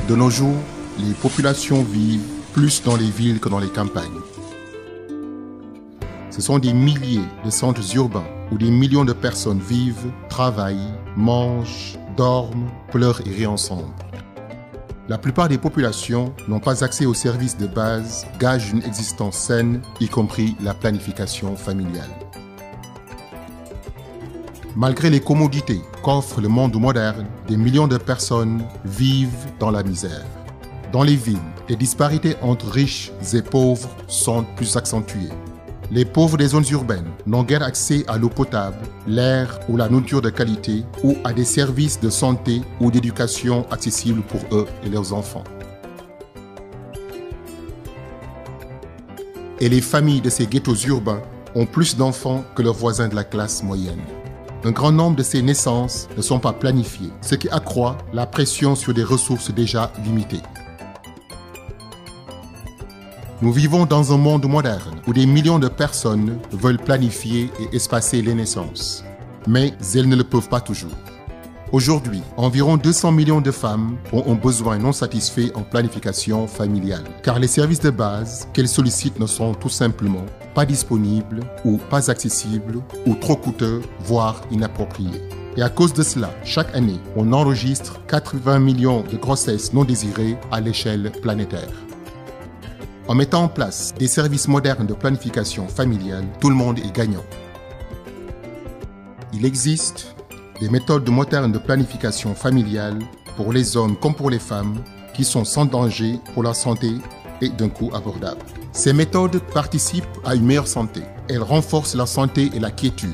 De nos jours, les populations vivent plus dans les villes que dans les campagnes. Ce sont des milliers de centres urbains où des millions de personnes vivent, travaillent, mangent, dorment, pleurent et rient ensemble. La plupart des populations n'ont pas accès aux services de base, gage d'une existence saine, y compris la planification familiale. Malgré les commodités qu'offre le monde moderne, des millions de personnes vivent dans la misère. Dans les villes, les disparités entre riches et pauvres sont plus accentuées. Les pauvres des zones urbaines n'ont guère accès à l'eau potable, l'air ou la nourriture de qualité ou à des services de santé ou d'éducation accessibles pour eux et leurs enfants. Et les familles de ces ghettos urbains ont plus d'enfants que leurs voisins de la classe moyenne. Un grand nombre de ces naissances ne sont pas planifiées, ce qui accroît la pression sur des ressources déjà limitées. Nous vivons dans un monde moderne où des millions de personnes veulent planifier et espacer les naissances. Mais elles ne le peuvent pas toujours. Aujourd'hui, environ 200 millions de femmes ont un besoin non satisfait en planification familiale, car les services de base qu'elles sollicitent ne sont tout simplement pas disponibles ou pas accessibles ou trop coûteux, voire inappropriés. Et à cause de cela, chaque année, on enregistre 80 millions de grossesses non désirées à l'échelle planétaire. En mettant en place des services modernes de planification familiale, tout le monde est gagnant. Il existe des méthodes modernes de planification familiale pour les hommes comme pour les femmes qui sont sans danger pour la santé et d'un coût abordable. Ces méthodes participent à une meilleure santé. Elles renforcent la santé et la quiétude.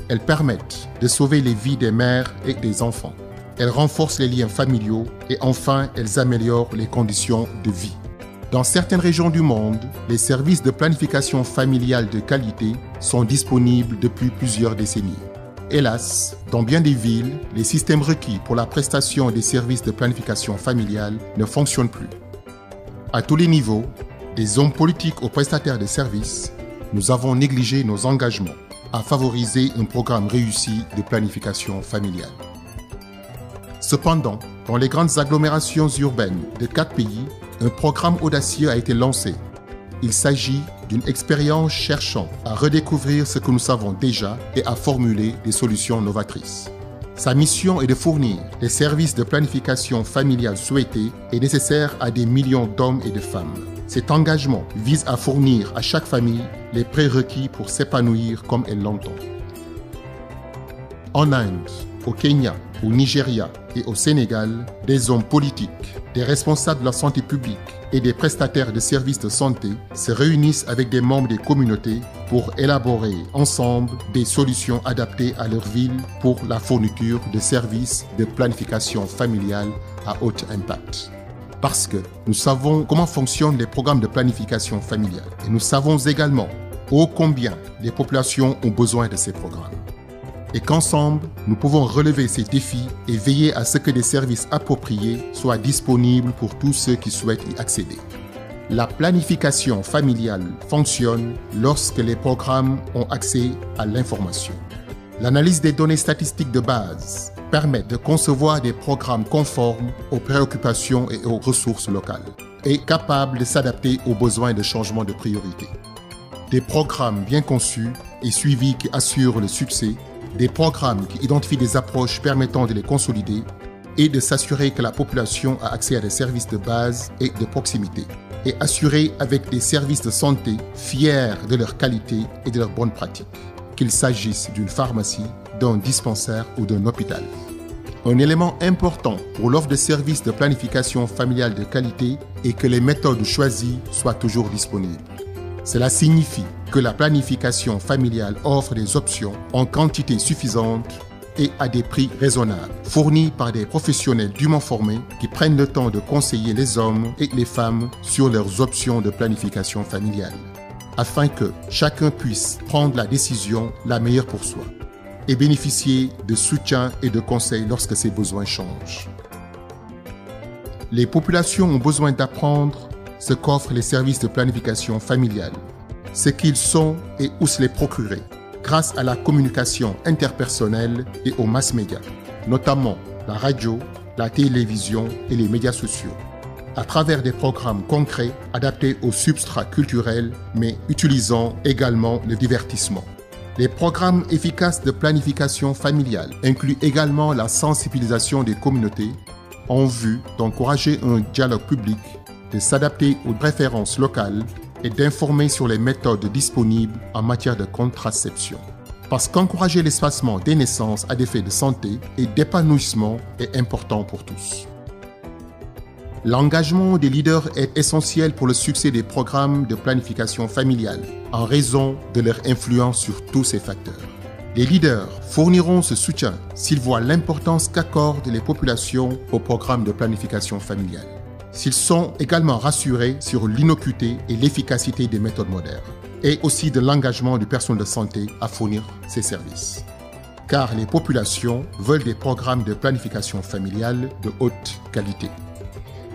Elles permettent de sauver les vies des mères et des enfants. Elles renforcent les liens familiaux et enfin, elles améliorent les conditions de vie. Dans certaines régions du monde, les services de planification familiale de qualité sont disponibles depuis plusieurs décennies. Hélas, dans bien des villes, les systèmes requis pour la prestation des services de planification familiale ne fonctionnent plus. À tous les niveaux, des hommes politiques aux prestataires de services, nous avons négligé nos engagements à favoriser un programme réussi de planification familiale. Cependant, dans les grandes agglomérations urbaines de 4 pays, un programme audacieux a été lancé. Il s'agit d'une expérience cherchant à redécouvrir ce que nous savons déjà et à formuler des solutions novatrices. Sa mission est de fournir les services de planification familiale souhaités et nécessaires à des millions d'hommes et de femmes. Cet engagement vise à fournir à chaque famille les prérequis pour s'épanouir comme elle l'entend. En Inde, au Kenya, au Nigeria et au Sénégal, des hommes politiques, des responsables de la santé publique et des prestataires de services de santé se réunissent avec des membres des communautés pour élaborer ensemble des solutions adaptées à leur ville pour la fourniture de services de planification familiale à haut impact. Parce que nous savons comment fonctionnent les programmes de planification familiale et nous savons également ô combien les populations ont besoin de ces programmes. Et qu'ensemble, nous pouvons relever ces défis et veiller à ce que des services appropriés soient disponibles pour tous ceux qui souhaitent y accéder. La planification familiale fonctionne lorsque les programmes ont accès à l'information. L'analyse des données statistiques de base permet de concevoir des programmes conformes aux préoccupations et aux ressources locales et capables de s'adapter aux besoins de changement de priorité. Des programmes bien conçus et suivis qui assurent le succès, des programmes qui identifient des approches permettant de les consolider et de s'assurer que la population a accès à des services de base et de proximité, et assurés avec des services de santé fiers de leur qualité et de leurs bonnes pratiques, qu'il s'agisse d'une pharmacie, d'un dispensaire ou d'un hôpital. Un élément important pour l'offre de services de planification familiale de qualité est que les méthodes choisies soient toujours disponibles. Cela signifie que la planification familiale offre des options en quantité suffisante et à des prix raisonnables, fournies par des professionnels dûment formés qui prennent le temps de conseiller les hommes et les femmes sur leurs options de planification familiale, afin que chacun puisse prendre la décision la meilleure pour soi et bénéficier de soutien et de conseils lorsque ses besoins changent. Les populations ont besoin d'apprendre ce qu'offrent les services de planification familiale, ce qu'ils sont et où se les procurer, grâce à la communication interpersonnelle et aux mass médias, notamment la radio, la télévision et les médias sociaux, à travers des programmes concrets adaptés au substrat culturel, mais utilisant également le divertissement. Les programmes efficaces de planification familiale incluent également la sensibilisation des communautés en vue d'encourager un dialogue public, de s'adapter aux préférences locales et d'informer sur les méthodes disponibles en matière de contraception. Parce qu'encourager l'espacement des naissances à des fins de santé et d'épanouissement est important pour tous. L'engagement des leaders est essentiel pour le succès des programmes de planification familiale, en raison de leur influence sur tous ces facteurs. Les leaders fourniront ce soutien s'ils voient l'importance qu'accordent les populations aux programmes de planification familiale, s'ils sont également rassurés sur l'innocuité et l'efficacité des méthodes modernes, et aussi de l'engagement du personnel de santé à fournir ces services. Car les populations veulent des programmes de planification familiale de haute qualité.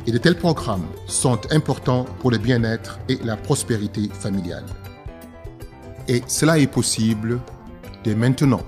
Et de tels programmes sont importants pour le bien-être et la prospérité familiale. Et cela est possible dès maintenant.